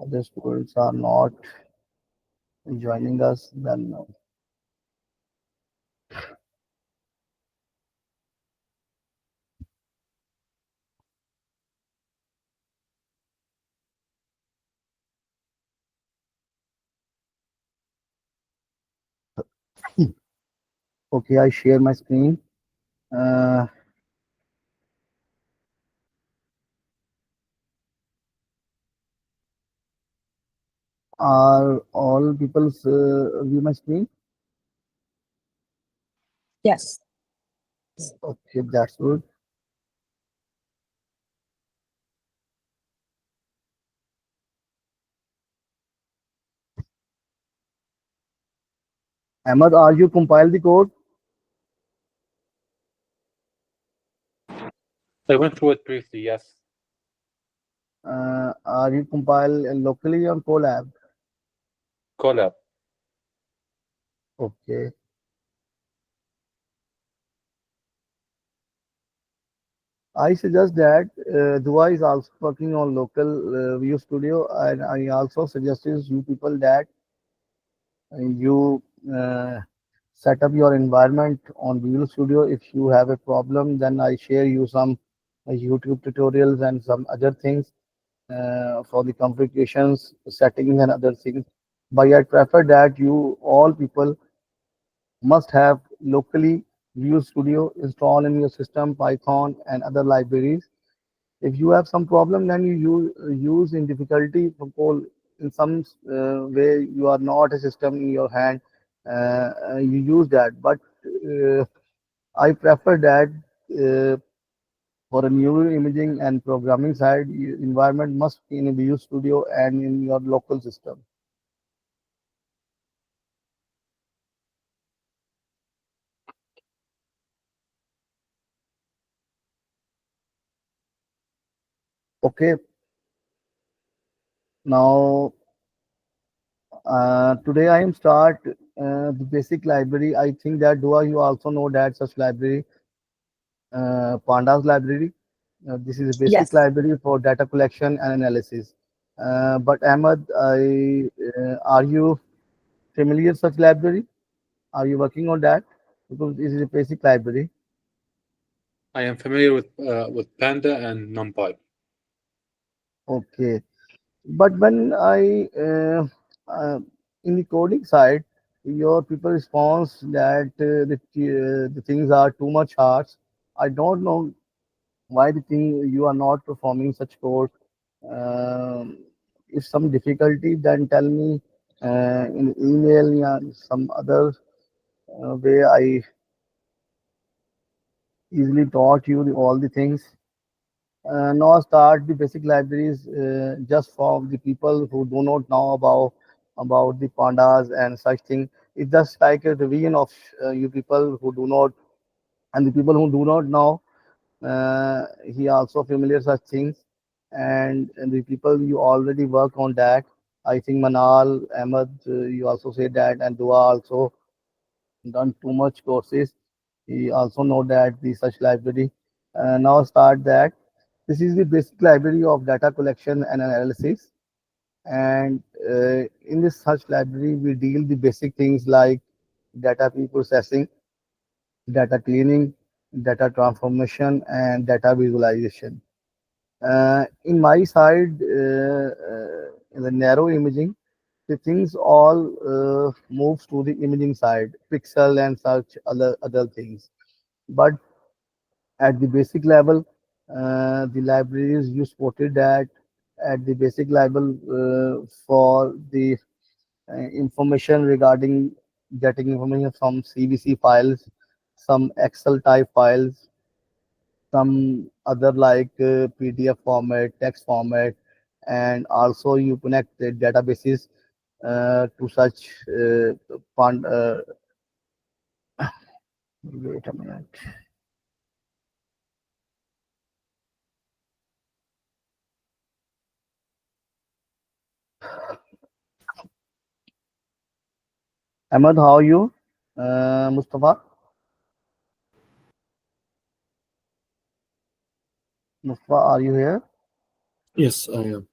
Other students are not joining us, then okay, I share my screen. Uh, are all people view my screen? Yes. Okay, that's good. Ahmad, are you compile the code? I went through it briefly, yes. Are you compile locally on Colab? Colab. Okay. I suggest that Dua is also working on local View Studio, and I also suggested you people that you uh, set up your environment on Visual Studio. If you have a problem, then I share you some YouTube tutorials and some other things for the configurations, settings, and other things. But I prefer that you all people must have locally Visual Studio installed in your system, Python, and other libraries. If you have some problem, then use in difficulty for call in some way you are not a system in your hand. You use that, but I prefer that for a new imaging and programming side, environment must be in a Visual Studio and in your local system. Okay, now today I am start the basic library. I think that Dua, you also know that such library, Pandas library. This is a basic Yes. library for data collection and analysis. But Ahmed, are you familiar such library? Are you working on that? Because this is a basic library. I am familiar with Panda and NumPy. Okay. But when uh, in the coding side, your people response that the things are too much hard. I don't know why the thing you are not performing such code. Um, if some difficulty, then tell me in email, yeah, some other way I easily taught you all the things. Now start the basic libraries just for the people who do not know about the pandas and such thing. It's just like a revision of you people who do not, and the people who do not know. He also familiar such things, and the people you already work on that. I think Manal, Ahmed, you also say that, and Dua also done too much courses. He also know that the such library. Now start that. This is the basic library of data collection and analysis. And in this such library, we deal the basic things like data pre-processing, data cleaning, data transformation, and data visualization. In my side, in the narrow imaging, the things all moves to the imaging side, pixel and such other things. But at the basic level, the libraries you spotted that at the basic level for the information regarding getting information from CVC files, some Excel type files, some other like PDF format, text format, and also you connect the databases to such wait a minute. Ahmed, how are you? Mustafa? Mustafa, are you here? Yes, I am.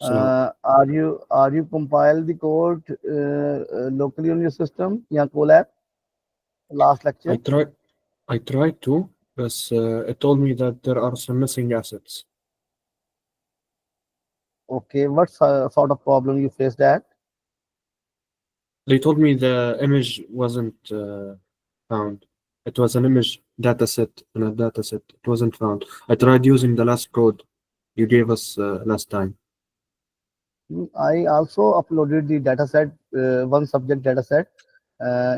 So Are you compile the code locally on your system? Yeah, Colab, last I lecture. tried I tried to, but it told me that there are some missing assets. Okay, what sort of problem you faced at? They told me the image wasn't found. It was an image dataset in a dataset. It wasn't found. I tried using the last code you gave us last time. I also uploaded the dataset, one subject dataset,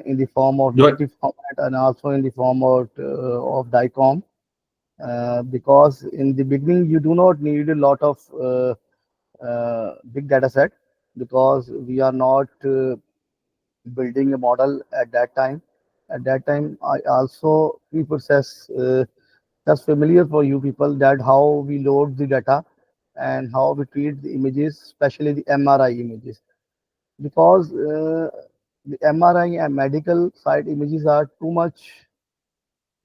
in the form of Do I, native format and also in the form of DICOM. Because in the beginning you do not need a lot of big data set, because we are not building a model at that time. At that time, I also pre-process, that's familiar for you people, that how we load the data and how we treat the images, especially the MRI images, because the MRI and medical side images are too much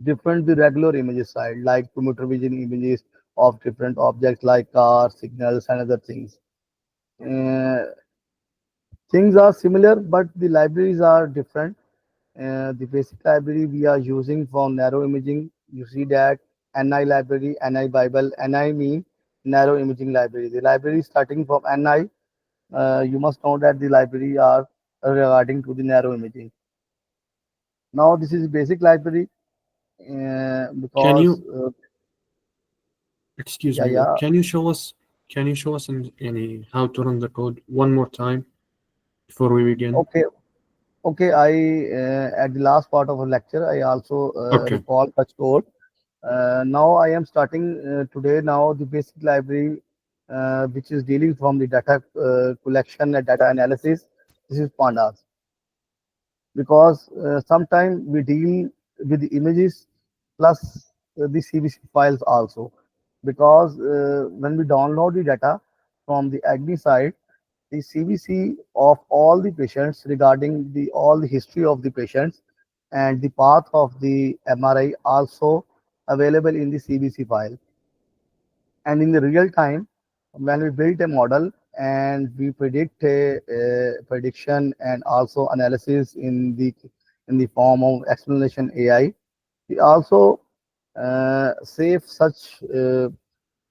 different the regular images side, like computer vision images of different objects like cars, signals, and other things. Uh, Things are similar, but the libraries are different. The basic library we are using for narrow imaging, you see that NI library, NI Bible, NI mean narrow imaging library. The library starting from NI, you must know that the library are regarding to the narrow imaging. Now this is basic library, can because you excuse yeah, me? yeah. Can you show us in any how to run the code one more time before we begin? Okay, okay. I At the last part of a lecture, I also Okay. recall such code. Now I am starting today now the basic library, which is dealing from the data collection and data analysis. This is Pandas, because sometimes we deal with the images plus the CVC files also, because when we download the data from the Agni side, the CVC of all the patients regarding the all the history of the patients and the path of the MRI also available in the CVC file. And in the real time, when we build a model and we predict a prediction and also analysis in the form of explanation AI, we also save such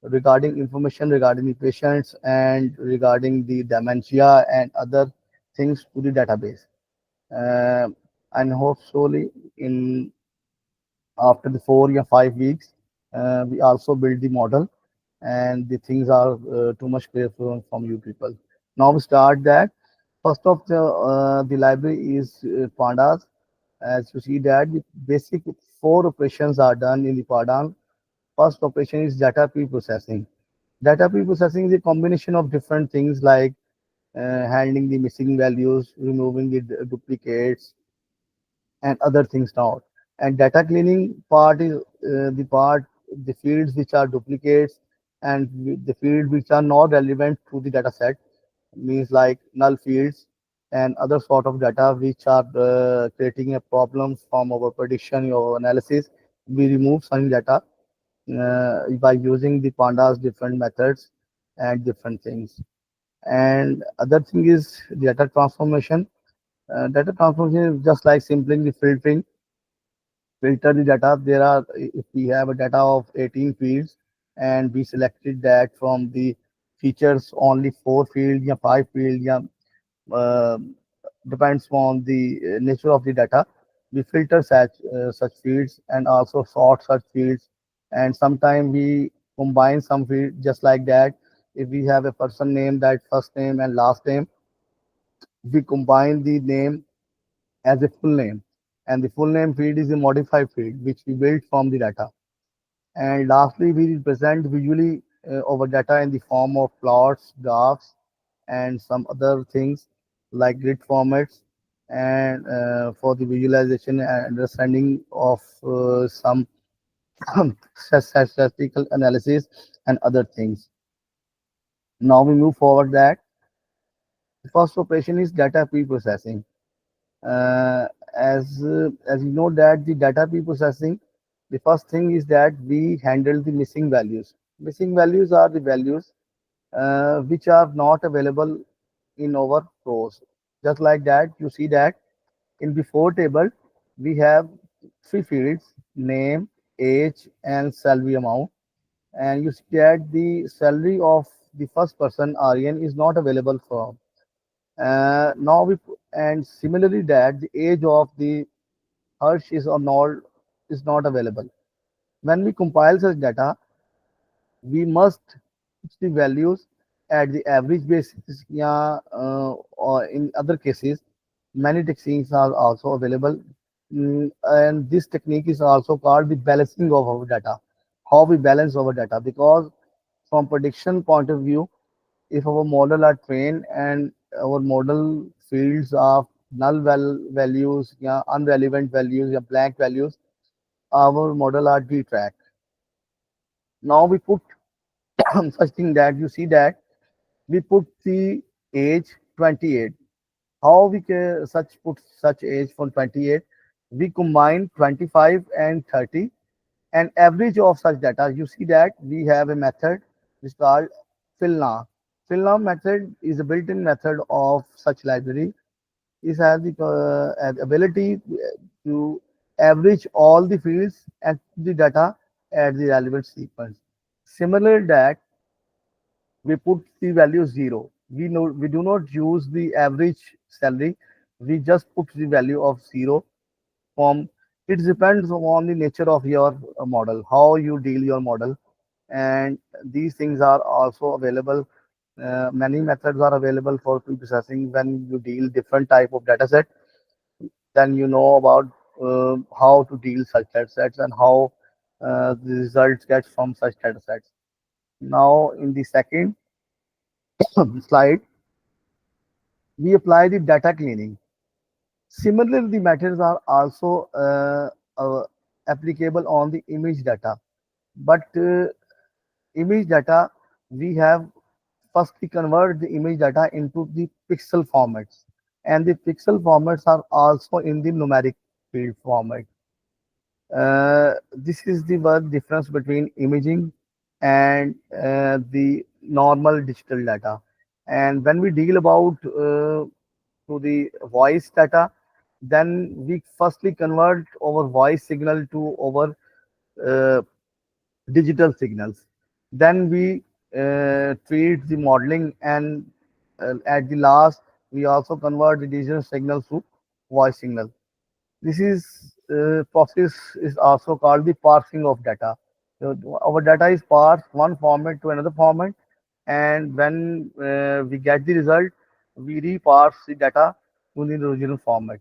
regarding information regarding the patients and regarding the dementia and other things to the database. Uh, and hopefully in after the 4 or 5 weeks, we also build the model, and the things are too much clear from you people. Now we start that. First of the library is Pandas. As you see that the basic four operations are done in the Pandas. First operation is data pre-processing. Data pre-processing is a combination of different things like handling the missing values, removing the duplicates, and other things now. And data cleaning part is the fields which are duplicates and the fields which are not relevant to the data set, means like null fields and other sort of data which are creating a problem from our prediction or analysis. We remove some data by using the pandas different methods and different things. And other thing is data transformation. Data transformation is just like simply filtering, filter the data. There are, if we have a data of 18 fields and we selected that from the features only 4 fields or 5 fields, yeah, uh, depends on the nature of the data. We filter such fields and also sort such fields, and sometimes we combine some fields just like that. If we have a person name, that first name and last name, we combine the name as a full name, and the full name field is a modified field which we built from the data. And lastly, we represent visually our data in the form of plots, graphs, and some other things like grid formats, and for the visualization and understanding of some statistical analysis and other things. Now we move forward that the first operation is data pre-processing. uh, as you know that the data pre-processing, the first thing is that we handle the missing values. Missing values are the values. which are not available in our rows. Just like that, you see that in before table, we have three fields, name, age, and salary amount. And you see that the salary of the first person, Aryan, is not available from. Now and similarly that the age of the Harsh is not available. When we compile such data, we must put the values at the average basis. Yeah, or in other cases, many techniques are also available. And this technique is also called the balancing of our data. How we balance our data, because from prediction point of view, if our model are trained and our model fields of values, yeah, unrelevant values, yeah, blank values, our model are detracked. Now we put such thing that you see that we put the age 28. How we can such put such age from 28? We combine 25 and 30 and average of such data. You see that we have a method which is called fill now method is a built-in method of such library. It has the ability to average all the fields and the data at the relevant sequence. Similar that we put the value 0. We do not use the average salary. We just put the value of 0 from. It depends on the nature of your model, how you deal your model, and these things are also available. Many methods are available for pre-processing when you deal different type of data set. Then you know about how to deal such data sets and how the results get from such data sets. Now in the second slide, we apply the data cleaning. Similarly, the methods are also applicable on the image data. But image data, we have firstly convert the image data into the pixel formats. And the pixel formats are also in the numeric field format. This is the one difference between imaging and the normal digital data. And when we deal about to the voice data, then we firstly convert our voice signal to our uh, digital signals. Then we treat the modeling, and at the last, we also convert the digital signals to voice signal. This is process is also called the parsing of data. So our data is parsed one format to another format, and when we get the result, we reparse the data to the original format.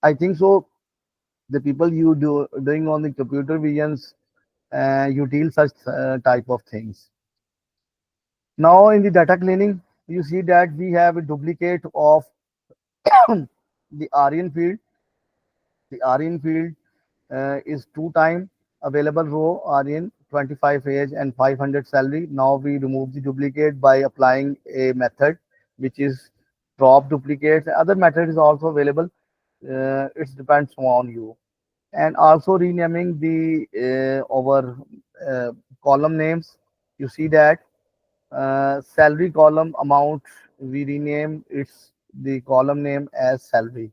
I think so. The people you do doing on the computer visions, you deal such type of things. Now in the data cleaning, you see that we have a duplicate of the Aryan field. The Aryan field is two time available row Aryan 25 age and 500 salary. Now we remove the duplicate by applying a method which is drop duplicates. Other method is also available. It depends on you. And also renaming the our uh, column names. You see that salary column amount, we rename its the column name as salary,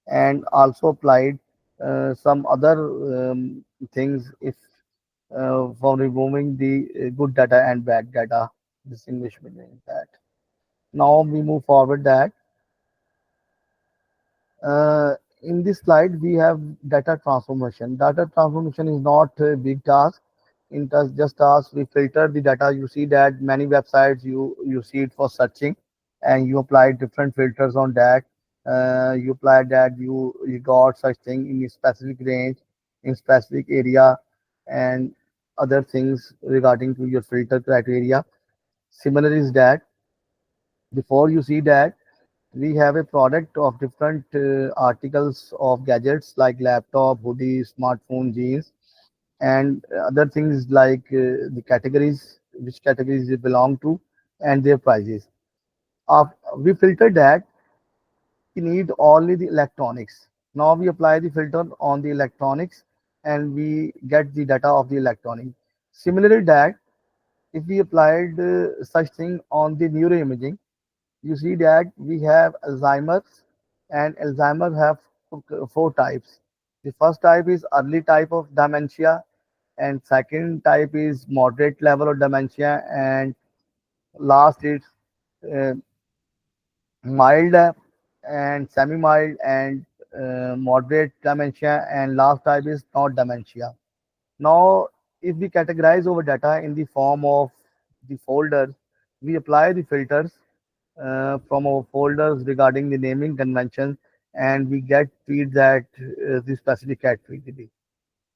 and also applied some other things if for removing the good data and bad data, distinguish between that. Now we move forward that in this slide, we have data transformation. Data transformation is not a big task. In just task, we filter the data. You see that many websites you see it for searching, and you apply different filters on that. You apply that you got such thing in a specific range, in specific area, and other things regarding to your filter criteria. Similar is that before you see that we have a product of different articles of gadgets like laptop, hoodie, smartphone, jeans, and other things like the categories, which categories they belong to, and their prices. We filter that we need only the electronics. Now we apply the filter on the electronics, and we get the data of the electronic. Similarly, that if we applied such thing on the neuroimaging, you see that we have Alzheimer's, and Alzheimer have four types. The first type is early type of dementia, and second type is moderate level of dementia, and last is uh, mild and semi-mild and moderate dementia, and last type is not dementia. Now, if we categorize our data in the form of the folders, we apply the filters from our folders regarding the naming conventions, and we get feeds that the specific category.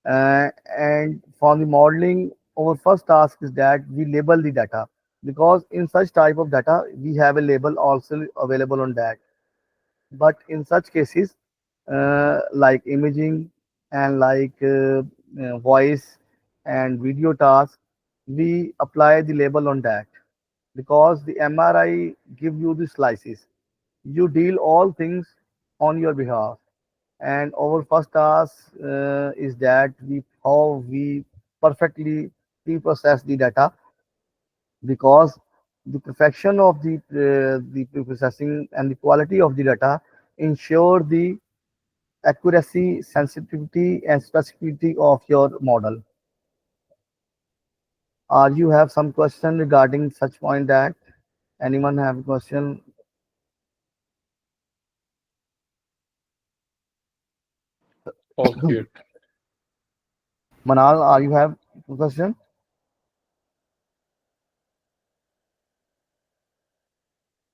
And for the modeling, our first task is that we label the data, because in such type of data we have a label also available on that. But in such cases, like imaging and like voice and video tasks, we apply the label on that, because the MRI give you the slices. You deal all things on your behalf, and our first task is that we how we perfectly pre-process the data, because the perfection of the pre-processing and the quality of the data ensure the accuracy, sensitivity, and specificity of your model. You have some question regarding such point that anyone have a question? All clear. Manal, are you have a question?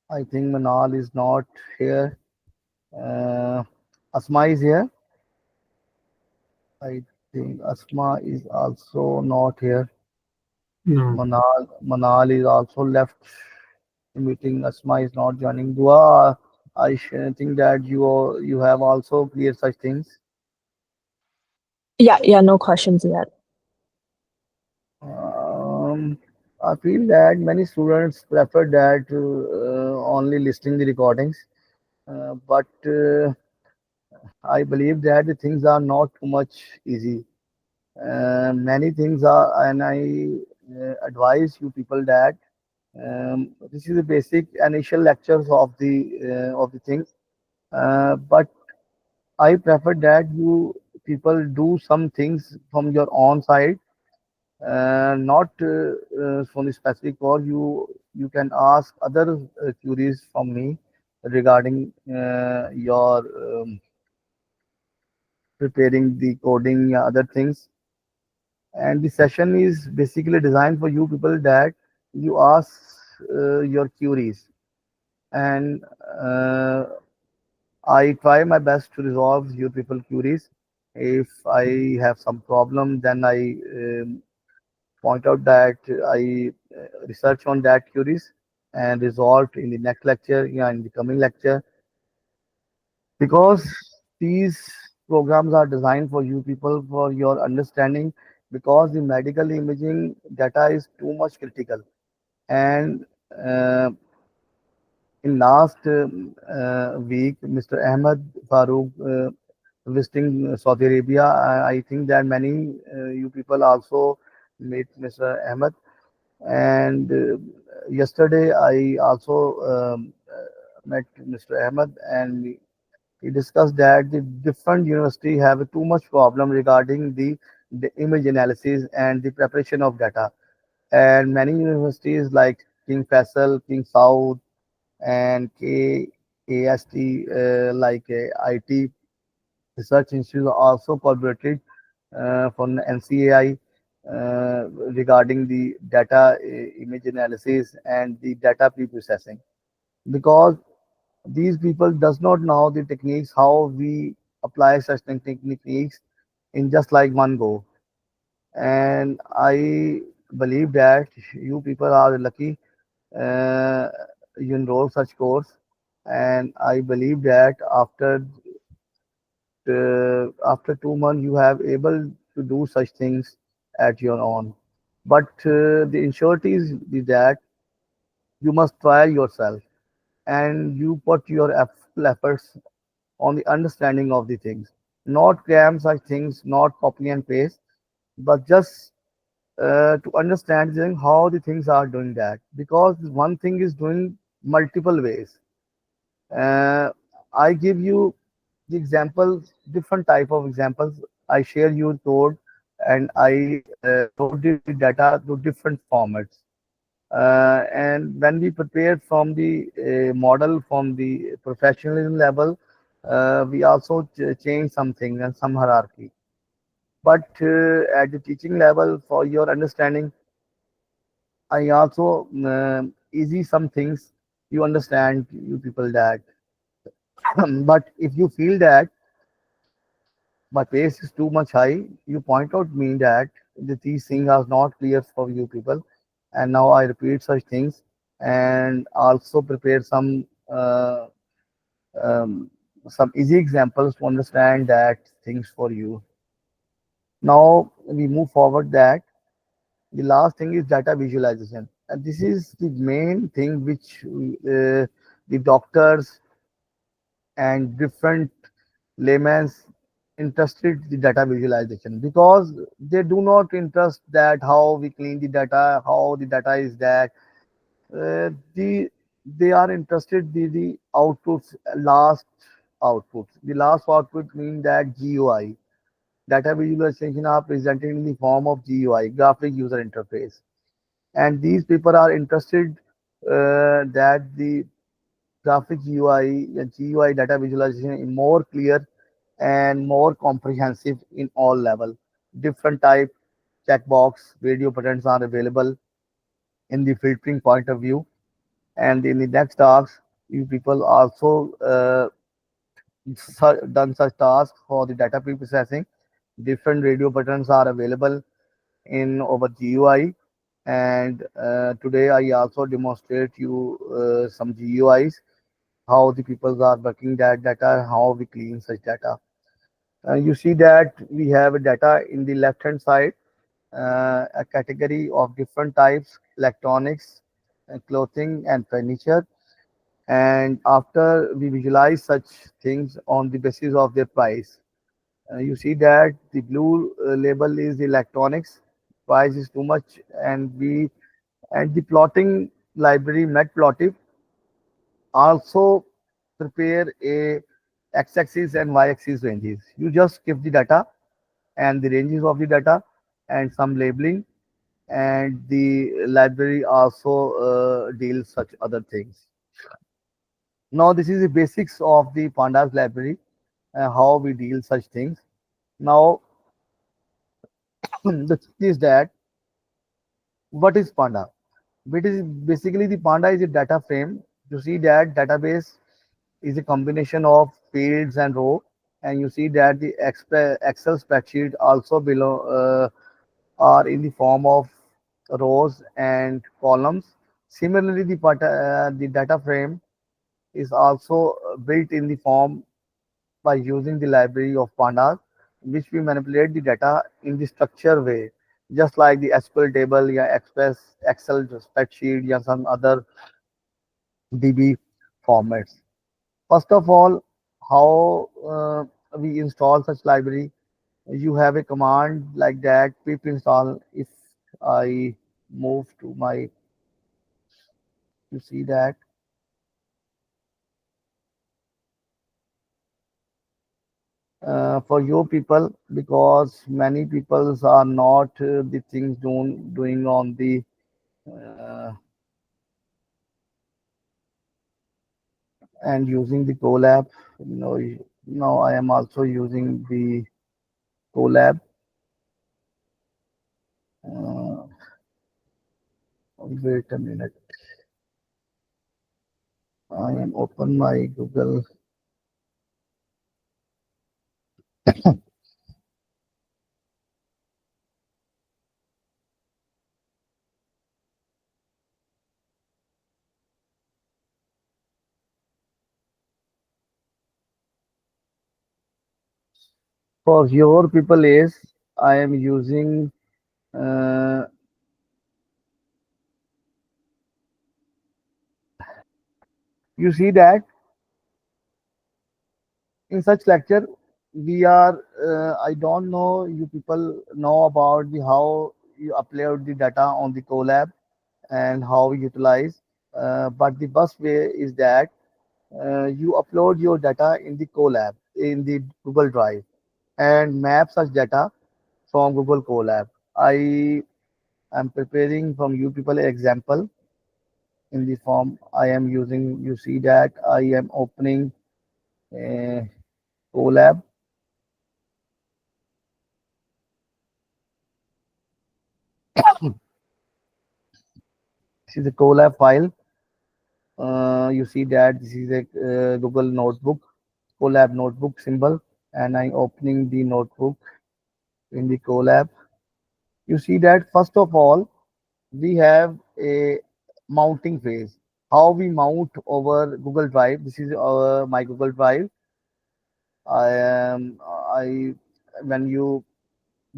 I think Manal is not here. Uh, Asma is here. I think Asma is also not here. No. Manal is also left the meeting. Asma is not joining. Dua, think that you have also cleared such things. Yeah, yeah, no questions yet. Um, I feel that many students prefer that only listening the recordings, but I believe that the things are not too much easy. Many things are, and I advise you people that this is the basic initial lectures of the things. But I prefer that you people do some things from your own side, not from the specific or you can ask other queries from me regarding your preparing the coding other things, and the session is basically designed for you people that you ask your queries, and I try my best to resolve your people queries. If I have some problem, then I point out that I research on that queries and resolve in the next lecture, yeah, in the coming lecture, because these programs are designed for you people for your understanding, because the medical imaging data is too much critical. And uh, in last week, Mr. Ahmed Farouk visiting Saudi Arabia, I think that many you people also meet Mr. Ahmed. And yesterday, I also met Mr. Ahmed, and he discussed that the different university have too much problem regarding the image analysis and the preparation of data. And many universities like King Faisal, King Saud, and KAST, like IT research institute, also collaborated from NCAI regarding the data image analysis and the data pre-processing, because these people does not know the techniques how we apply such techniques in just like one go. And I believe that you people are lucky uh, you enroll such course, and I believe that after 2 months you have able to do such things at your own. But the insurety is that you must try yourself, and you put your full efforts on the understanding of the things, not cram such things, not copy and paste, but just to understand how the things are doing that, because one thing is doing multiple ways. uh, I give you the examples, different type of examples. I share you code, and I load the data to different formats. And when we prepare from the model from the professionalism level, we also change something and some hierarchy. But at the teaching level, for your understanding, I also easy some things. You understand, you people, that. But if you feel that my pace is too much high, you point out me that these things are not clear for you people, and now I repeat such things and also prepare um, some easy examples to understand that things for you. Now we move forward. That the last thing is data visualization, and this is the main thing which the doctors and different layman's interested the data visualization, because they do not interest that how we clean the data, how the data is that the they are interested the outputs, last outputs. The last output mean that GUI, data visualization, are presented in the form of GUI, graphic user interface, and these people are interested that the graphic UI and GUI data visualization is more clear and more comprehensive in all level. Different type checkbox radio buttons are available in the filtering point of view. And in the next tasks, you people also done such tasks for the data pre-processing. Different radio buttons are available in our GUI. And today I also demonstrate you some GUIs, how the people are working that data, how we clean such data. You see that we have a data in the left hand side, a category of different types: electronics, clothing, and furniture. And after we visualize such things on the basis of their price, you see that the blue label is the electronics, price is too much, and the plotting library matplotlib also prepare a x-axis and y-axis ranges. You just give the data and the ranges of the data and some labeling, and the library also deals such other things. Now this is the basics of the pandas library, how we deal such things. Now the thing is that, what is panda? It is basically, the panda is a data frame. You see that database is a combination of fields and row, and you see that the Excel spreadsheet also below are in the form of rows and columns. Similarly, the data frame is also built in the form by using the library of pandas, which we manipulate the data in the structure way, just like the SQL table, yeah, Express, Excel spreadsheet, yeah, some other DB formats. First of all, how we install such library? You have a command like that, pip install. If I move to my, you see that for your people, because many peoples are not the things doing on the uh, and using the Colab. Now I am also using the Colab. Uh, Wait a minute. I am open my Google. For your people is, I am using. Uh, you see that in such lecture we are. I don't know you people know about the how you upload the data on the Colab and how we utilize. But the best way is that you upload your data in the Colab, in the Google Drive, and map such data from Google Colab. I am preparing from you people an example in the form I am using. You see that I am opening a Colab. This is a Colab file. You see that this is a Google Notebook, Colab Notebook symbol, and I'm opening the notebook in the Colab. You see that first of all, we have a mounting phase. How we mount over Google Drive. This is my Google Drive. I am I when you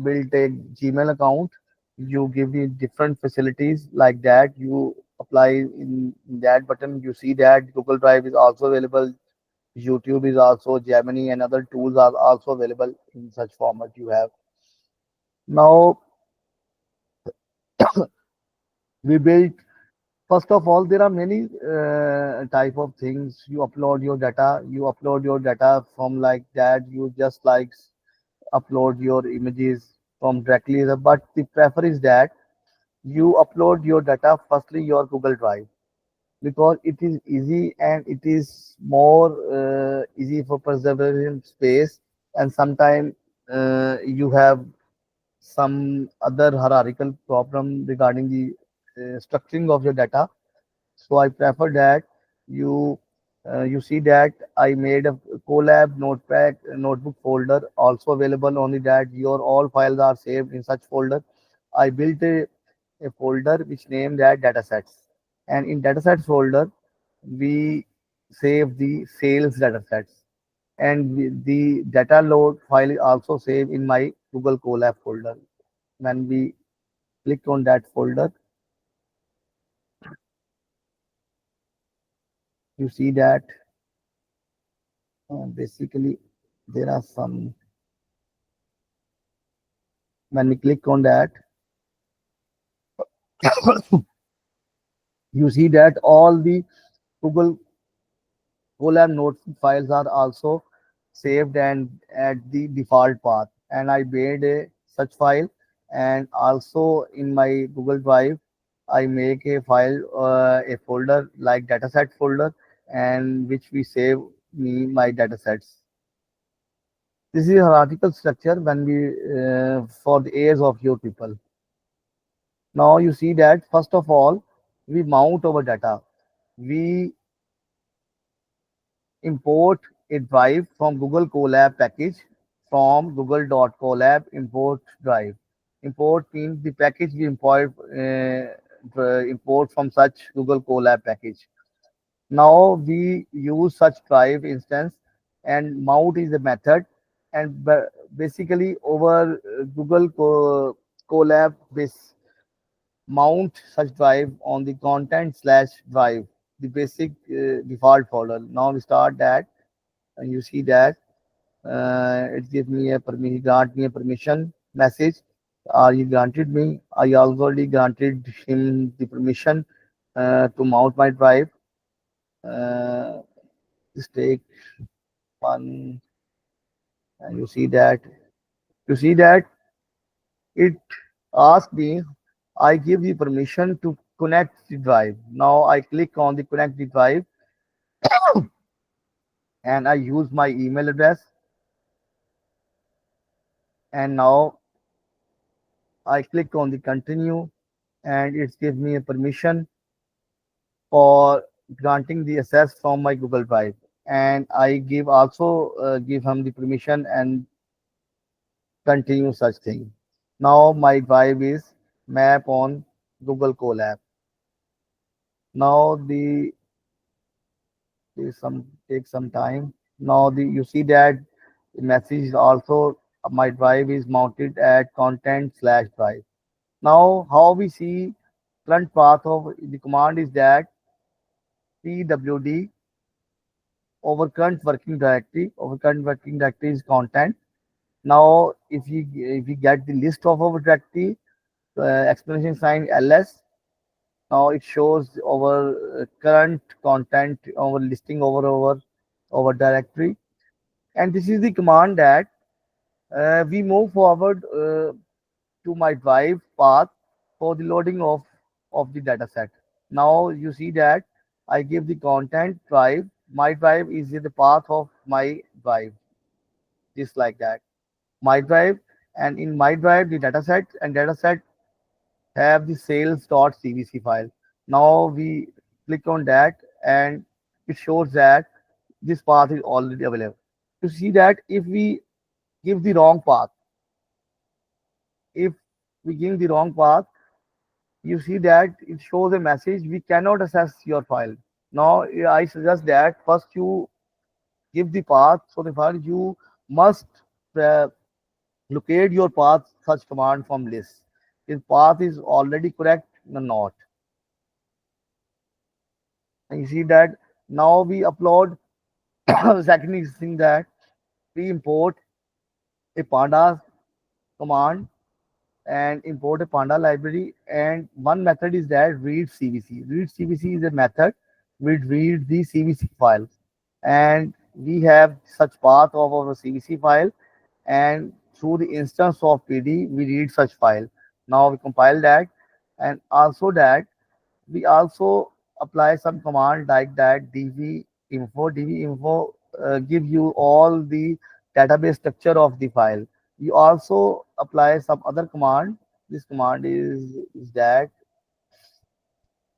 build a Gmail account, you give me different facilities like that. You apply in that button. You see that Google Drive is also available. YouTube is also Gemini and other tools are also available in such format you have. Now we built first of all there are many type of things. You upload your data. You upload your data from like that. You just like upload your images from directly. But the prefer is that you upload your data firstly your Google Drive because it is easy and it is more easy for preservation space and sometimes you have some other hierarchical problem regarding the structuring of your data. So I prefer that you you see that I made a Colab notepad notebook folder also available only that your all files are saved in such folder. I built a folder which named that datasets, and in datasets folder we save the sales datasets, and the data load file is also saved in my Google Colab folder. When we click on that folder, you see that basically there are some. When we click on that, you see that all the Google Colab note files are also saved and at the default path. And I made a such file, and also in my Google Drive, I make a file, a folder like dataset folder, and which we save me my datasets. This is hierarchical structure when we for the ears of your people. Now you see that first of all, we mount our data. We import a drive from Google Colab package from google.colab import drive. Import means the package we import from such Google Colab package. Now we use such drive instance and mount is a method and basically over Colab base mount such drive on the content slash drive, the basic default folder. Now we start that and you see that it gives me a permission, grant me a permission message. Are you granted me? I already granted him the permission to mount my drive. Uh, just take one and you see that it asks me I give the permission to connect the drive. Now I click on the connect the drive and I use my email address, and now I click on the continue and it gives me a permission for granting the access from my Google Drive, and I give also give him the permission and continue such thing. Now my drive is map on Google Colab. Now the some take some time. Now the you see that the message is also my drive is mounted at content slash drive. Now how we see current path of the command is that pwd over current working directory is content. Now if we get the list of our directory, explanation sign ls. Now it shows our current content, our listing over directory, and this is the command that we move forward to my drive path for the loading of the data set. Now you see that I give the content drive. My drive is in the path of my drive, just like that. My drive, and in my drive the dataset and dataset have the sales.cvc file. Now we click on that and it shows that this path is already available. You see that if we give the wrong path, if we give the wrong path, you see that it shows a message we cannot access your file. Now I suggest that first you give the path, so the file you must uh, locate your path such command from list. If path is already correct or not. And you see that now we upload. Second is thing that we import a pandas command and import a panda library, and one method is that read cvc. Read cvc is a method which read the cvc file, and we have such path of our cvc file, and through the instance of pd we read such file. Now we compile that, and also that we also apply some command like that dv info give you all the database structure of the file. You also apply some other command. This command is that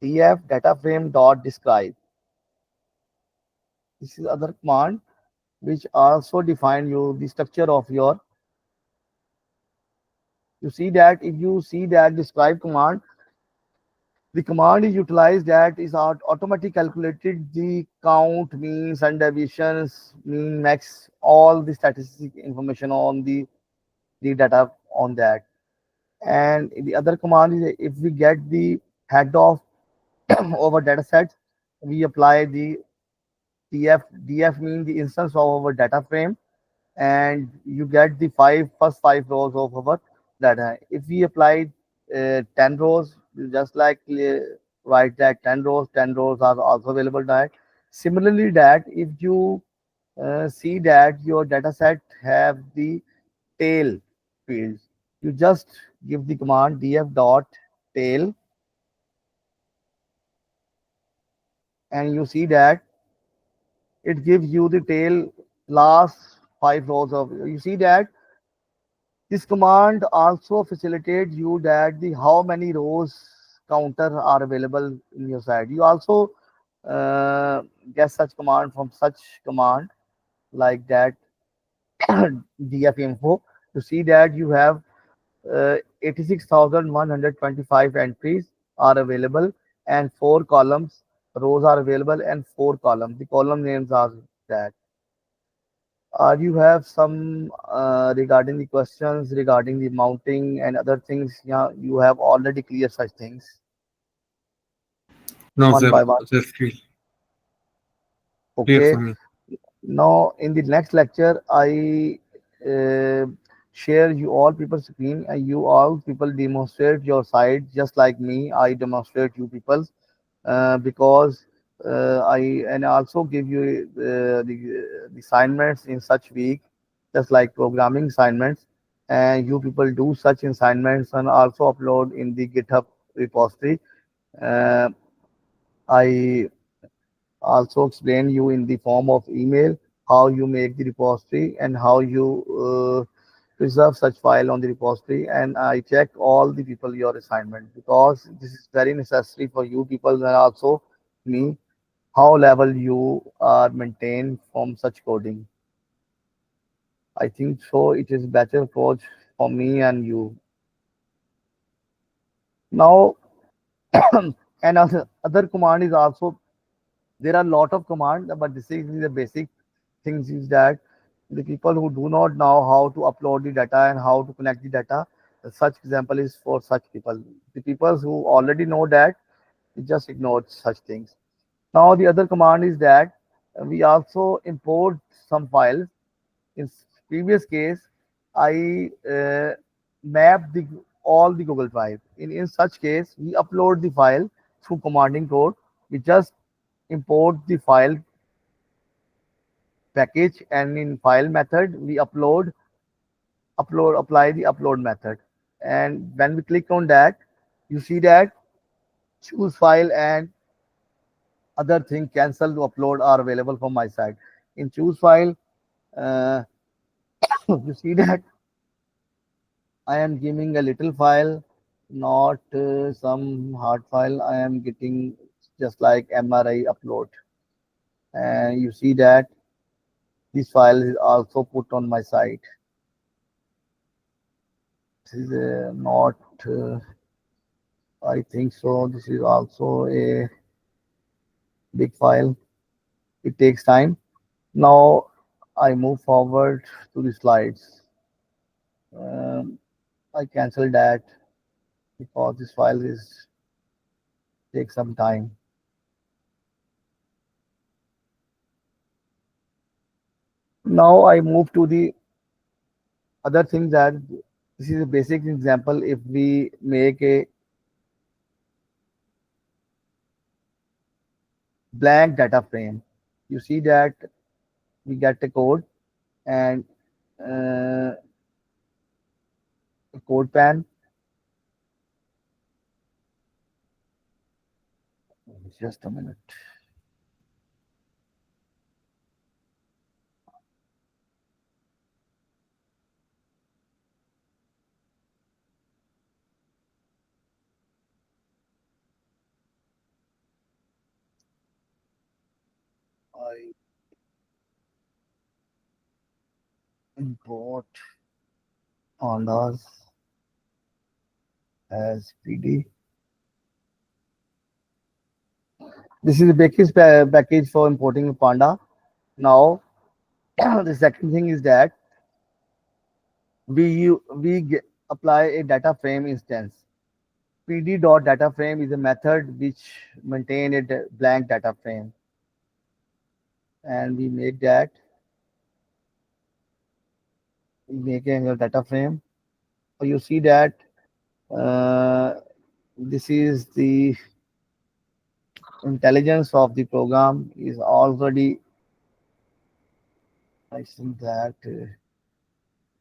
df data frame dot describe. This is other command which also define you the structure of your. You see that if you see that describe command, the command is utilized that is automatically calculated the count, means, and deviations, mean, max, all the statistic information on the data on that. And the other command is if we get the head of over data set, we apply the df means the instance of our data frame, and you get the first five rows of our data. If we apply 10 rows, you just like write that 10 rows are also available that. Similarly, that if you see that your data set have the tail fields, you just give the command df dot tail, and you see that it gives you the tail last five rows of. You see that this command also facilitates you that the how many rows counter are available in your side. You also uh, get such command from such command like that df info. You see that you have 86,125 entries are available, and four columns rows are available, and four columns. The column names are that. You have some regarding the questions regarding the mounting and other things. Yeah, you have already cleared such things No, one by one. they're clear Okay. for me. Now in the next lecture, I uh, share you all people screen, and you all people demonstrate your side just like me. I demonstrate you people because I and also give you the assignments in such week, just like programming assignments, and you people do such assignments and also upload in the GitHub repository. Uh, I also explain you in the form of email how you make the repository and how you preserve such file on the repository, and I check all the people your assignment because this is very necessary for you people and also me how level you are maintained from such coding. I think so it is better approach for me and you. Now and other command is also there are a lot of command, but this is the basic things is that the people who do not know how to upload the data and how to connect the data, such example is for such people. The people who already know that, they just ignore such things. Now the other command is that we also import some files. In previous case, I map the all the Google Drive. In such case, we upload the file through commanding code. We just import the file package, and in file method we apply the upload method. And when we click on that, you see that choose file and other thing cancel to upload are available from my side. In choose file, uh, you see that I am giving a little file, not some hard file. I am getting just like MRI upload. And you see that this file is also put on my site. This is not, I think so. This is also a big file. It takes time. Now I move forward to the slides. Um, I cancel that because this file is take some time. Now I move to the other thing that this is a basic example. If we make a blank data frame, you see that we get a code and a code pan. Just a minute. I import pandas as PD. This is a package for importing Panda. Now, the second thing is that apply a data frame instance. PD.DataFrame is a method which maintain a blank data frame, and we make that. We make a data frame. So you see that uh, this is the intelligence of the program is already. I think that.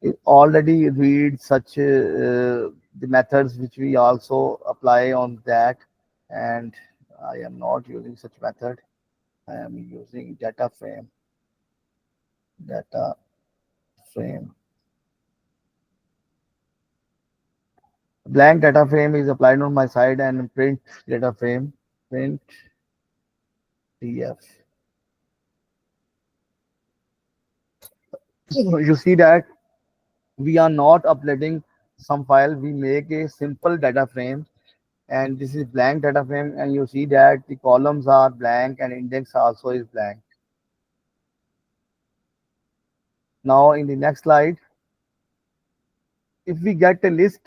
It already reads such the methods which we also apply on that, and I am not using such method. I am using data frame. Blank data frame is applied on my side and print data frame, print df. You see that we are not uploading some file, we make a simple data frame, and this is blank data frame, and you see that the columns are blank and index also is blank. Now in the next slide, if we get a list,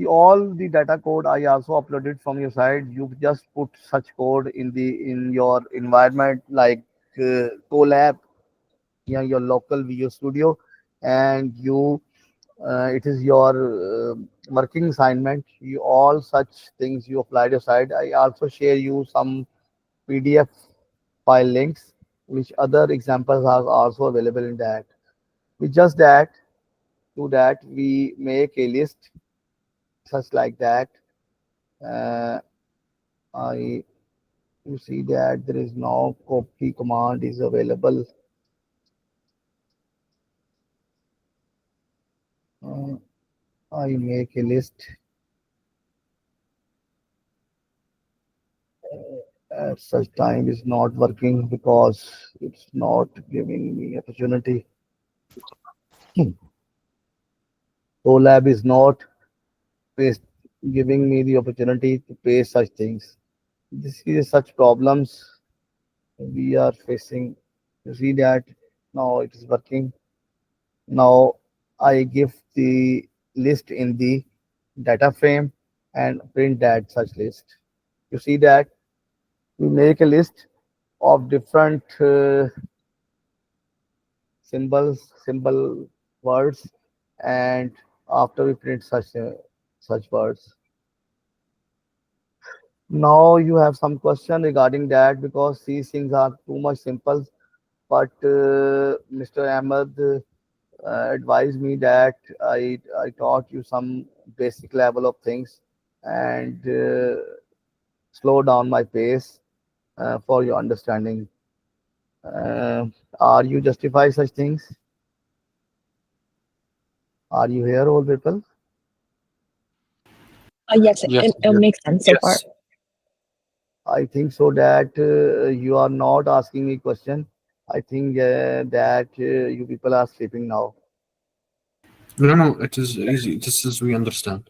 all the data code I also uploaded from your side. You just put such code in your environment like Colab, yeah, your local Visual Studio, and you it is your working assignment. You all such things you applied your side. I also share you some PDF file links, which other examples are also available in that. With just that, to that we make a list such like that. Uh, I you see that there is no copy command is available. Uh, I make a list. At such time is not working because it's not giving me opportunity. Colab is not paste, giving me the opportunity to paste such things. This is such problems we are facing. You see that now it is working. Now I give the list in the data frame and print that such list. You see that we make a list of different symbol words, and after we print such such words. Now you have some question regarding that because these things are too much simple. But Mr. Ahmed advised me that I taught you some basic level of things and slow down my pace for your understanding. Uh, are you justify such things? Are you here, all people? Yes, Yes, it yes. makes sense so far. I think so that you are not asking me question. I think that you people are sleeping now No, no, it is easy. This is we understand.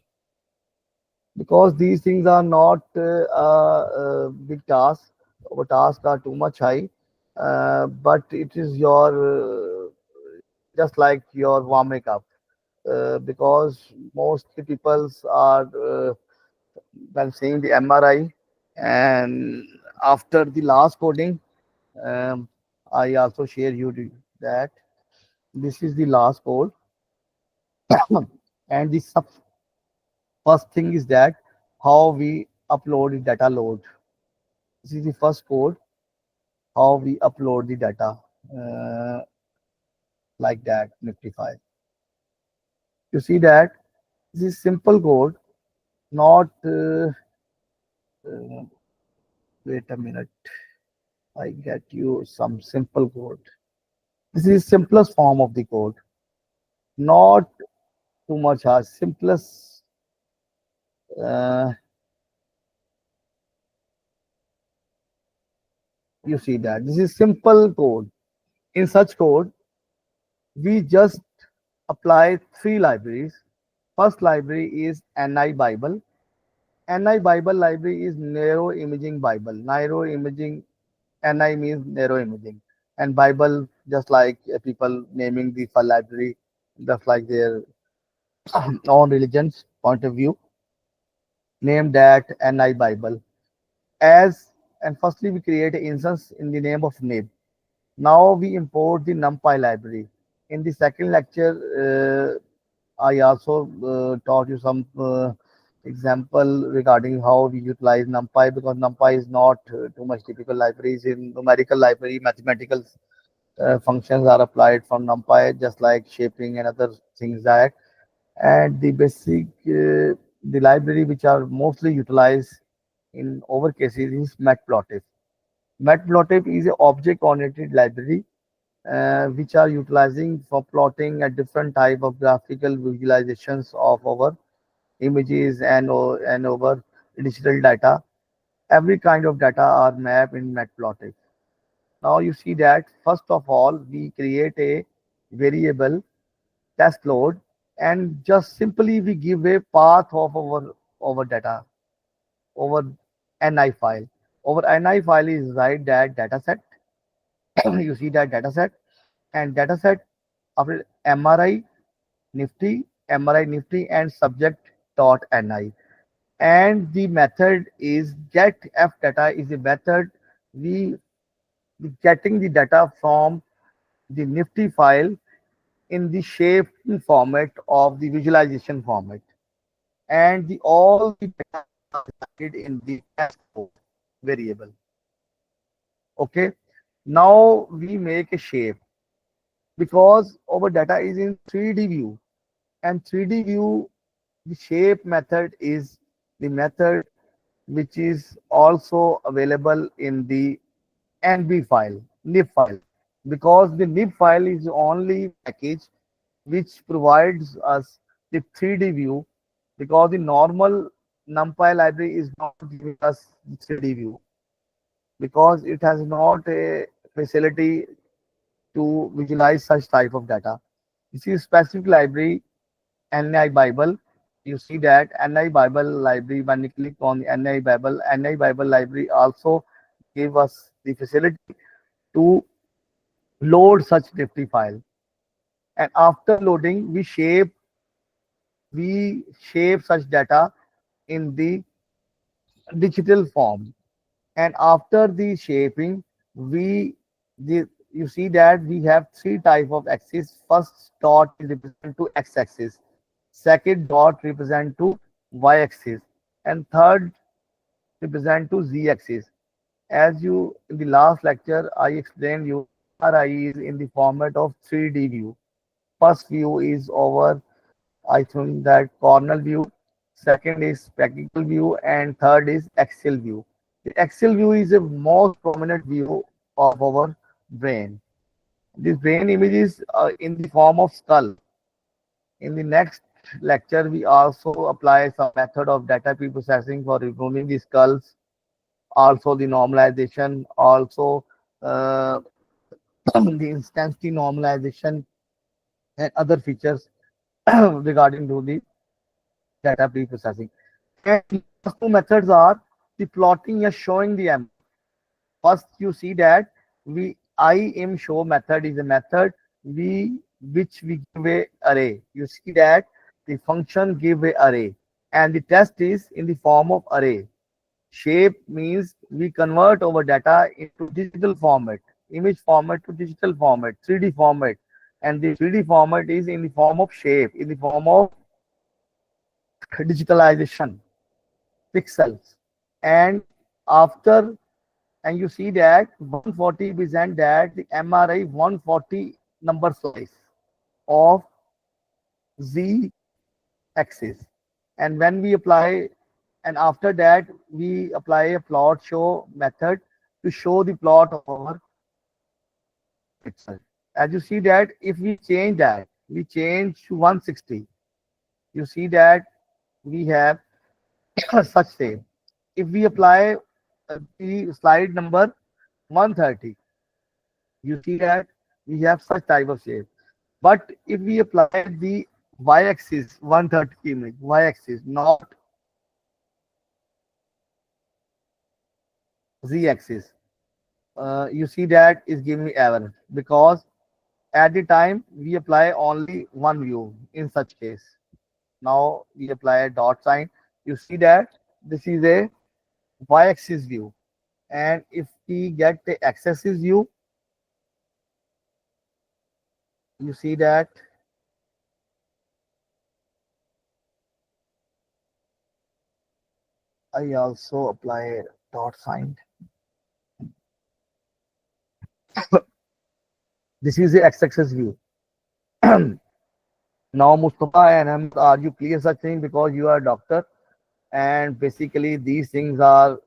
because these things are not big tasks. Our tasks are too much high, but it is your just like your warming up because most people are when saying the MRI and after the last coding, um, I also share you that this is the last code and the first thing is that how we upload the data load. This is the first code how we upload the data uh, like that Nifty file. You see that this is simple code, not uh, wait a minute. I get you some simple code. This is simplest form of the code, not too much hard. Simplest. Uh, you see that this is simple code. In such code, we just apply three libraries. First library is NI Bible. NI Bible library is narrow imaging Bible. Narrow imaging NI means narrow imaging, and Bible just like people naming the file library, just like their own religion's point of view. Name that NI Bible as and firstly we create an instance in the name of nib. Now we import the NumPy library. In the second lecture, I also taught you some example regarding how we utilize NumPy because NumPy is not too much typical libraries in numerical library. Mathematical functions are applied from NumPy just like shaping and other things that. And the basic the library which are mostly utilized in over cases is Matplotlib. Matplotlib is an object-oriented library which are utilizing for plotting a different type of graphical visualizations of our images and over digital data. Every kind of data are mapped in Matplotlib. Now you see that first of all we create a variable test load and just simply we give a path of our data over NI file. Over NI file is write that dataset. You see that dataset and dataset after MRI Nifty and subject dot NI. And the method is get f data is a method we getting the data from the Nifty file in the shape format of the visualization format. And the all the data are resided in the test code variable. Okay. Now we make a shape because our data is in 3D view and 3D view the shape method is the method which is also available in the NB file, nib file, because the nib file is the only package which provides us the 3D view because the normal NumPy library is not giving us the 3D view because it has not a facility to visualize such type of data. This is specific library NI Bible. You see that NI Bible library when you click on the NI Bible library also give us the facility to load such Nifty file. And after loading, we shape such data in the digital form. And after the shaping, we the you see that we have three type of axis. First dot is represent to x-axis. Second dot represent to y-axis, and third represent to z-axis. As you in the last lecture, I explained you MRI is in the format of 3D view. First view is over, I think that corner view. Second is spectacle view, and third is axial view. The axial view is a most prominent view of our brain. This brain image is in the form of skull. In the next lecture, we also apply some method of data pre-processing for removing the skulls, also the normalization, also uh, the intensity normalization and other features regarding to the data pre-processing. And the last two methods are the plotting and showing the M. First, you see that we IM show method is a method we which we give a array. You see that the function give a array, and the test is in the form of array. Shape means we convert our data into digital format, image format to digital format, 3D format, and the 3D format is in the form of shape, in the form of digitalization, pixels, and after and you see that 140 present that the MRI 140 number slice of Z axis, and when we apply and after that we apply a plot show method to show the plot of our pixel. As you see that if we change that, we change to 160, you see that we have such same. If we apply the slide number 130, you see that we have such type of shape. But if we apply the y-axis 130 image, y-axis, not z-axis, you see that is giving me error because at the time we apply only one view in such case. Now we apply a dot sign. You see that this is a y-axis view, and if we get the x-axis view, you see that I also apply a dot sign. This is the x-axis view. Now, Mustafa and Ahmed, are you clear such thing because you are a doctor and basically these things are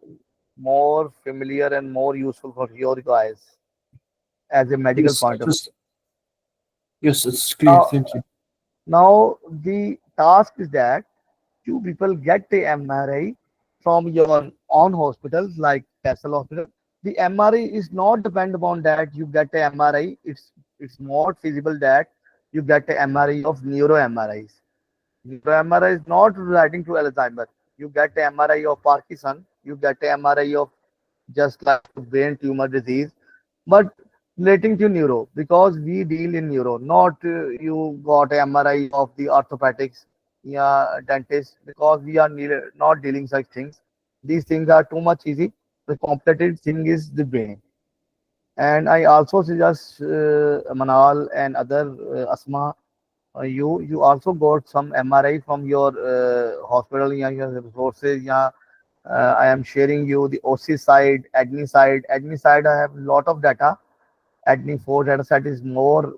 more familiar and more useful for your guys as a medical Yes, point of view. yes, it's clear. Now, Thank you. now the task is that you people get the MRI from your own hospitals like Castle Hospital. The MRI is not depend upon that you get a MRI. It's more feasible that you get a MRI of neuro MRIs. Neuro MRI is not relating to Alzheimer. You get a MRI of Parkinson. You get a MRI of just like brain tumor disease, but relating to neuro because we deal in neuro, not you got a MRI of the orthopedics, yeah, dentist because we are not dealing such things. These things are too much easy. The complicated thing is the brain. And I also suggest Manal and other Asma, you also got some MRI from your hospital, yeah, your resources, yeah. I am sharing you the OC side, admin side. Admin side, I have a lot of data. Admin 4 dataset is more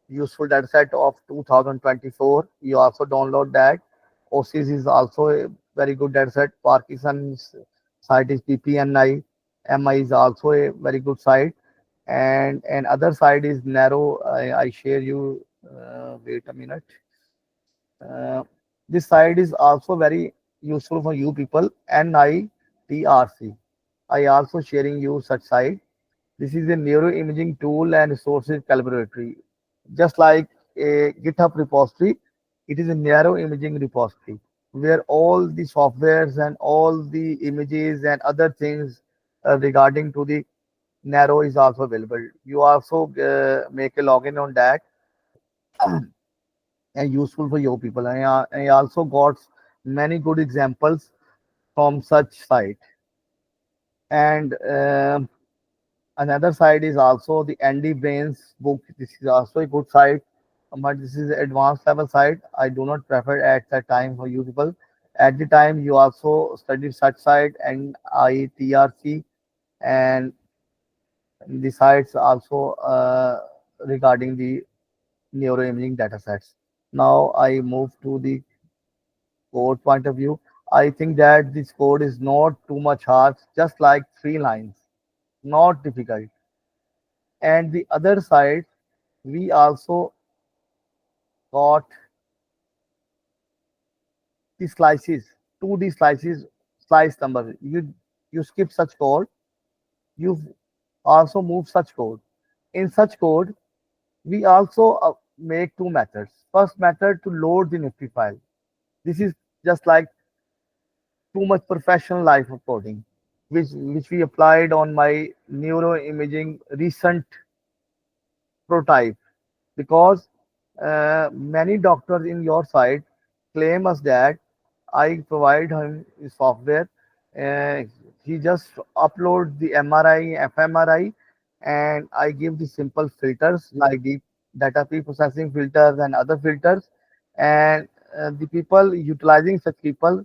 useful dataset of 2024. You also download that. OCs is also a very good dataset. Parkinson's site is PPNI. MI is also a very good site. And other side is narrow. I share you. Wait a minute. Uh, this side is also very useful for you people. NITRC. I also sharing you such site. This is a neuroimaging tool and resources collaboratory. Just like a GitHub repository, it is a neuroimaging repository where all the softwares and all the images and other things regarding to the narrow is also available. You also make a login on that and useful for your people. I also got many good examples from such site. And another side is also the Andy Brains book. This is also a good site, but this is advanced level site. I do not prefer at that time for you people. At the time, you also studied such site and ITRC and the sites also regarding the neuroimaging data sets. Now I move to the code point of view. I think that this code is not too much hard, just like 3 lines, not difficult. And the other side, we also got the slices, 2D slices, slice number. You skip such code, you also move such code. In such code, we also make 2 methods. First method to load the Nifty file. This is just like too much professional life of coding, which we applied on my neuroimaging recent prototype, because many doctors in your site claim us that I provide him the software. Uh, he just upload the MRI, fMRI, and I give the simple filters like the data pre-processing filters and other filters. And the people utilizing such people,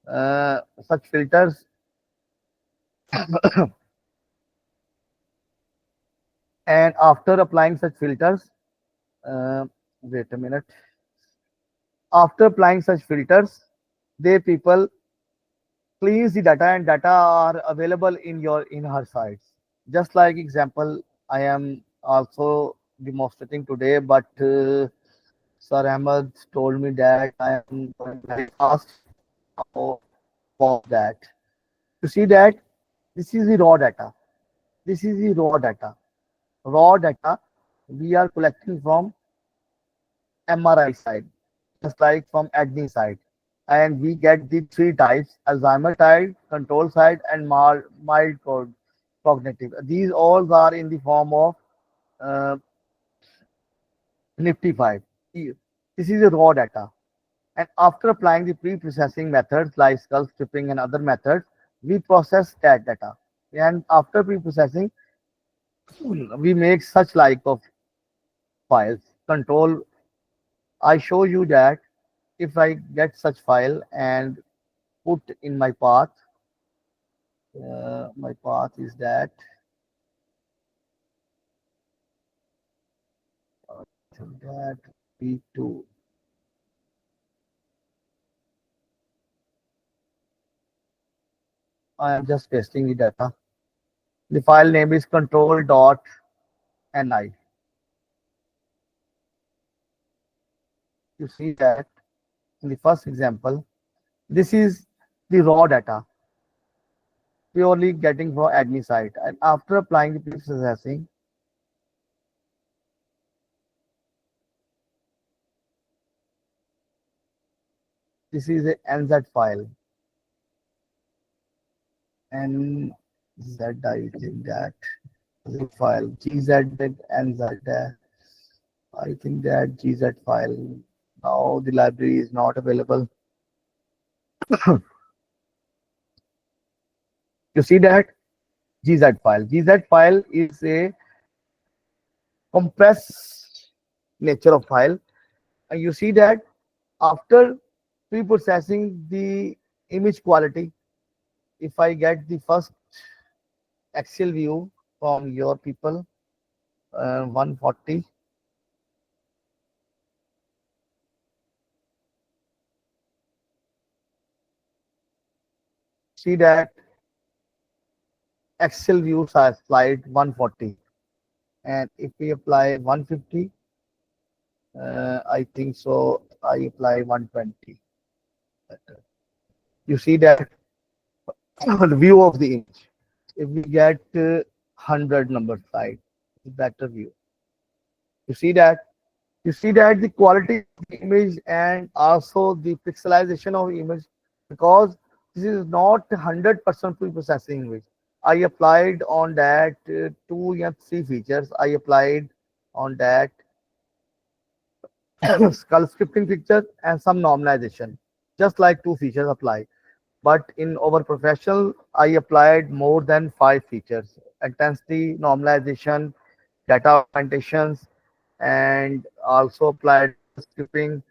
such filters, and after applying such filters, uh, wait a minute. After applying such filters, they people cleans the data and data are available in her sites. Just like example, I am also demonstrating today, but Sir Ahmed told me that I am going very fast. So pause that. You see that this is the raw data. This is the raw data. Raw data we are collecting from MRI side, just like from acne side. And we get the 3 types: Alzheimer type, control side, and cognitive. These all are in the form of uh, Nifty 5. This is the raw data. And after applying the pre-processing methods like skull stripping and other methods, we process that data. And after pre-processing, we make such like of files. Control, I show you that if I get such file and put in my path is that that P2. I am just pasting the data. The file name is control.ni. You see that in the first example, this is the raw data purely getting for admin site. And after applying the pre-processing, this is a NZ file. NZ, I think that the file GZ with NZ. I think that GZ file. Now the library is not available. You see that GZ file. GZ file is a compressed nature of file. And you see that after pre-processing the image quality, if I get the first Excel view from your people, 140, see that Excel view size slide 140. And if we apply 150, I think so, I apply 120. You see that the view of the image. If we get 100 number slide, better view. You see that? You see that the quality of the image and also the pixelization of image, because this is not 100% pre-processing image. I applied on that 2 or 3 features. I applied on that skull scripting picture and some normalization, just like 2 features apply. But in our professional, I applied more than 5 features: intensity, normalization, data augmentations, and also applied stripping,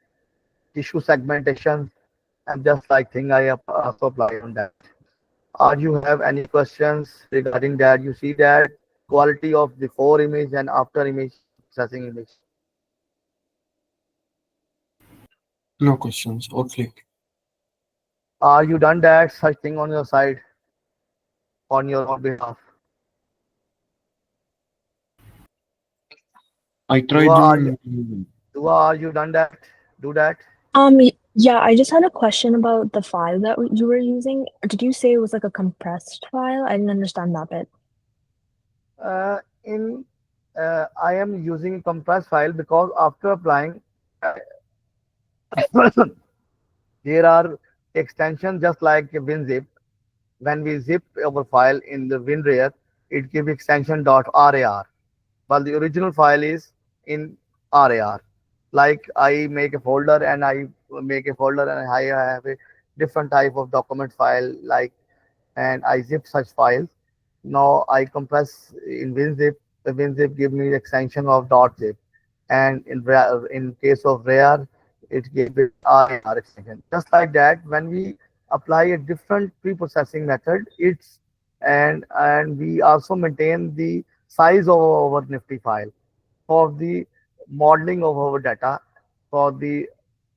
tissue segmentation, and just like thing I also apply on that. Or you have any questions regarding that? You see that quality of before image and after image processing image. No questions. Okay. Are you done that such thing on your side on your own behalf? I Dua, tried Are you done that? Do that. Yeah, I just had a question about the file that you were using. Did you say it was like a compressed file? I didn't understand that bit. In I am using compressed file because after applying, there are extensions just like WinZip. When we zip our file in the WinRAR, it gives extension .rar, while the original file is in RAR. Like I make a folder and I make a folder and I have a different type of document file like, and I zip such files. Now I compress in WinZip. The WinZip give me the extension of .zip, and in case of RAR, it gave it RAR extension. Just like that, when we apply a different pre-processing method, it's and we also maintain the size of our Nifty file for the modeling of our data for the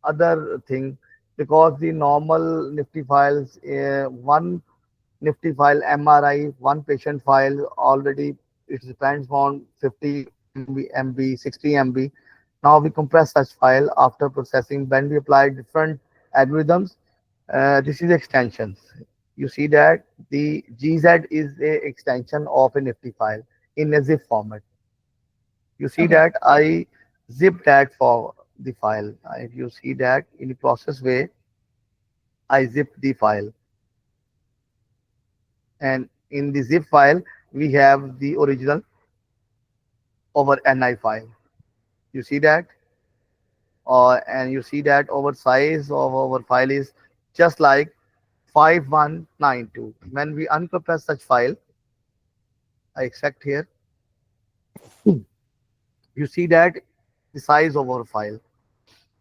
other thing, because the normal Nifty files, one Nifty file MRI, one patient file already it depends on 50 MB, 60 MB. Now we compress such file after processing when we apply different algorithms. This is extensions. You see that the GZ is a extension of a Nifty file in a zip format. You see Okay. that I zip that for the file. If you see that in the process way, I zip the file, and in the zip file we have the original over NI file. You see that, and you see that our size of our file is just like 5192. When we uncompress such file, I extract here. You see that the size of our file.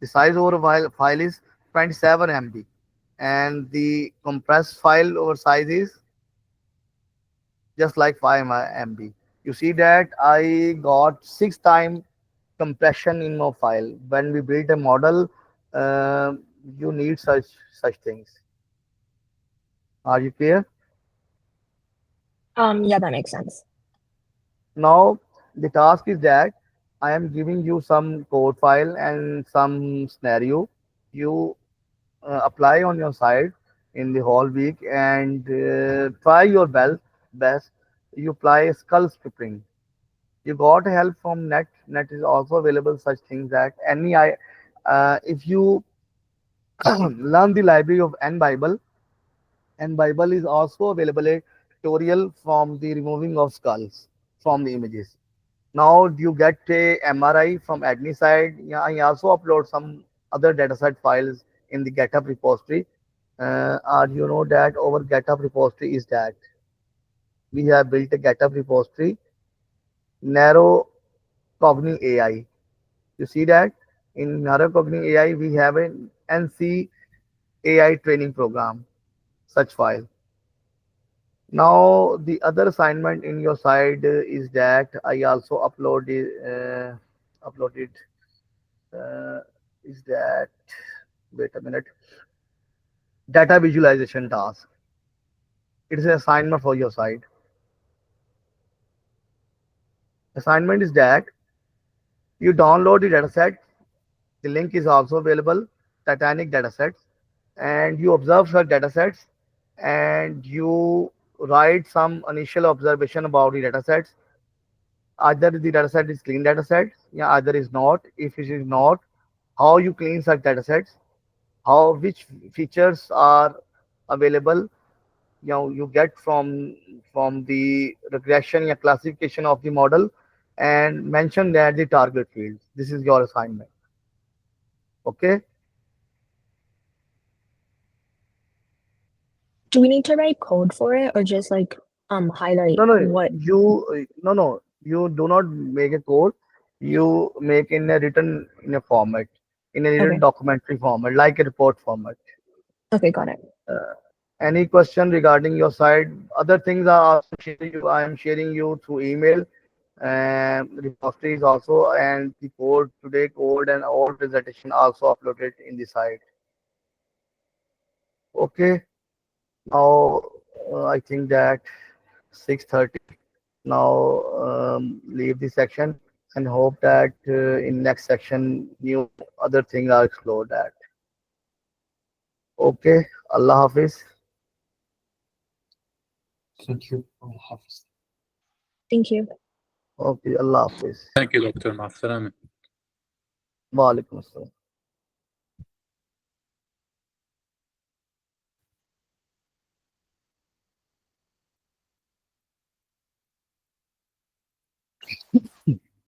The size of our file is 27 MB, and the compressed file over size is just like 5 MB. You see that I got 6 times compression in my file. When we build a model, uh, you need such things. Are you clear? Yeah, that makes sense. Now the task is that I am giving you some code file and some scenario. You apply on your side in the whole week and try your best. You apply skull scripting. You got help from net is also available such things that any I if you learn the library of n bible is also available a tutorial from the removing of skulls from the images. Now you get a MRI from Agni side. Yeah, I also upload some other dataset files in the GitHub repository. You know that our GitHub repository is that we have built a GitHub repository, narrow cogni AI. You see that in narrow cogni AI we have an NC AI training program, such file. Now the other assignment in your side is that I also uploaded is that, wait a minute, data visualization task. It is an assignment for your side. Assignment is that you download the dataset. The link is also available, Titanic datasets, and you observe such datasets and you write some initial observation about the datasets. Either the dataset is clean dataset, yeah, either is not. If it is not, how you clean such datasets, how which features are available, you get from the regression or classification of the model, and mention that the target fields. This is your assignment. Okay. Do we need to write code for it or just like highlight No, no, what? you do not make a code. You make in a written in a format, in a written Okay. documentary format, like a report format. Okay, got it. Any question regarding your side? Other things are also sharing you. I am sharing you through email and repositories also, and the code today code and all presentation also uploaded in the site. Okay. Now I think that 6:30. Now leave the section and hope that in next section new other things are explored. That okay. Allah Hafiz. Thank you. Allah Hafiz. Thank you. Okay. Allah Hafiz. Thank you, Dr. مع السلامة. Wa alaikum assalam.